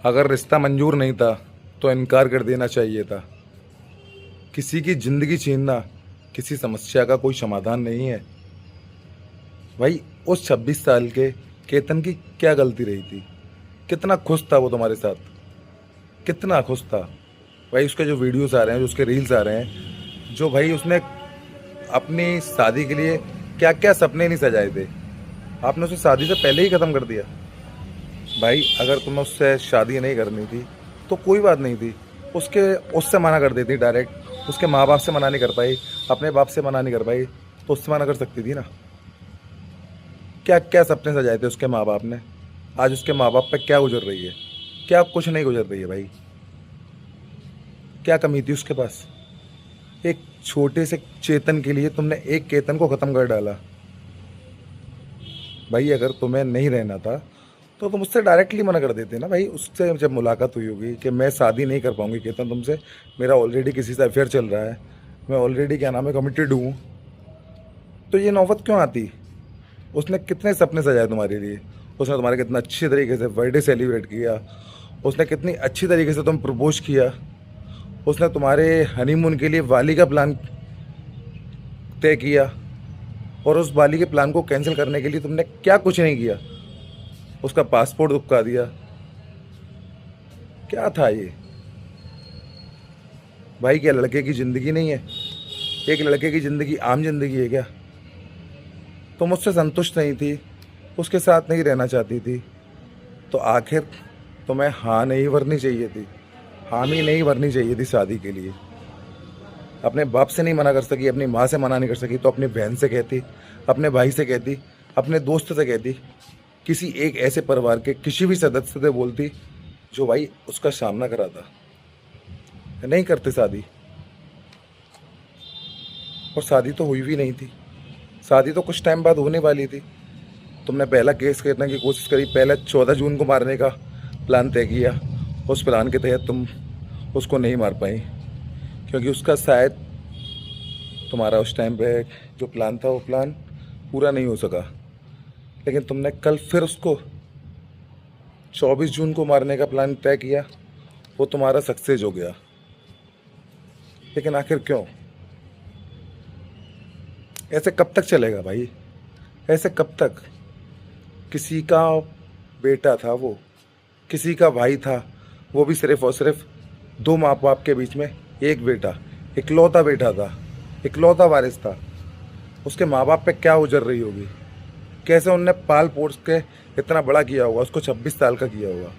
अगर रिश्ता मंजूर नहीं था तो इनकार कर देना चाहिए था। किसी की ज़िंदगी छीनना किसी समस्या का कोई समाधान नहीं है। भाई उस 26 साल के केतन की क्या गलती रही थी? कितना खुश था वो तुम्हारे साथ, कितना खुश था। भाई उसके जो वीडियोस आ रहे हैं, जो उसके रील्स आ रहे हैं, जो भाई उसने अपनी शादी के लिए क्या क्या सपने नहीं सजाए थे, आपने उसे शादी से पहले ही ख़त्म कर दिया। भाई अगर तुम्हें उससे शादी नहीं करनी थी तो कोई बात नहीं थी, उससे मना कर देती डायरेक्ट। उसके माँ बाप से मना नहीं कर पाई, अपने बाप से मना नहीं कर पाई, तो उससे मना कर सकती थी ना। क्या क्या सपने सजाए थे उसके माँ बाप ने, आज उसके माँ बाप पे क्या गुजर रही है? क्या कुछ नहीं गुजर रही है भाई। क्या कमी थी उसके पास? एक छोटे से चेतन के लिए तुमने एक केतन को ख़त्म कर डाला। भाई अगर तुम्हें नहीं रहना था तो तुम उससे डायरेक्टली मना कर देते ना। भाई उससे जब मुलाकात हुई होगी कि मैं शादी नहीं कर पाऊंगी केतन तुमसे, मेरा ऑलरेडी किसी से अफेयर चल रहा है, मैं ऑलरेडी क्या नाम है कमिटेड हूँ, तो ये नौबत क्यों आती? उसने कितने सपने सजाए तुम्हारे लिए, उसने तुम्हारे कितना अच्छे तरीके से बर्थडे सेलिब्रेट किया, उसने कितनी अच्छी तरीके से तुम प्रपोज किया, उसने तुम्हारे हनीमून के लिए बाली का प्लान तय किया, और उस बाली के प्लान को कैंसिल करने के लिए तुमने क्या कुछ नहीं किया? उसका पासपोर्ट दुबका दिया। क्या था ये? भाई क्या लड़के की ज़िंदगी नहीं है? एक लड़के की ज़िंदगी आम जिंदगी है क्या? तुम उससे संतुष्ट नहीं थी, उसके साथ नहीं रहना चाहती थी, तो आखिर तुम्हें हाँ नहीं भरनी चाहिए थी, हामी नहीं भरनी चाहिए थी शादी के लिए। अपने बाप से नहीं मना कर सकी, अपनी माँ से मना नहीं कर सकी, तो अपनी बहन से कहती, अपने भाई से कहती, अपने दोस्त से कहती, किसी एक ऐसे परिवार के किसी भी सदस्य से बोलती जो भाई उसका सामना करा था। नहीं करते शादी, और शादी तो हुई भी नहीं थी। शादी तो कुछ टाइम बाद होने वाली थी। तुमने पहला केस करने की कोशिश करी, पहले 14 जून को मारने का प्लान तय किया। उस प्लान के तहत तुम उसको नहीं मार पाई, क्योंकि उसका शायद तुम्हारा उस टाइम पे जो प्लान था वो प्लान पूरा नहीं हो सका। लेकिन तुमने कल फिर उसको 24 जून को मारने का प्लान तय किया, वो तुम्हारा सक्सेस हो गया। लेकिन आखिर क्यों? ऐसे कब तक चलेगा भाई? ऐसे कब तक? किसी का बेटा था वो, किसी का भाई था, वो भी सिर्फ और सिर्फ दो माँ बाप के बीच में एक बेटा, इकलौता बेटा था, इकलौता वारिस था। उसके माँ बाप पे क्या गुजर रही होगी, कैसे उनने पाल पोस के इतना बड़ा किया होगा, उसको 26 साल का किया होगा।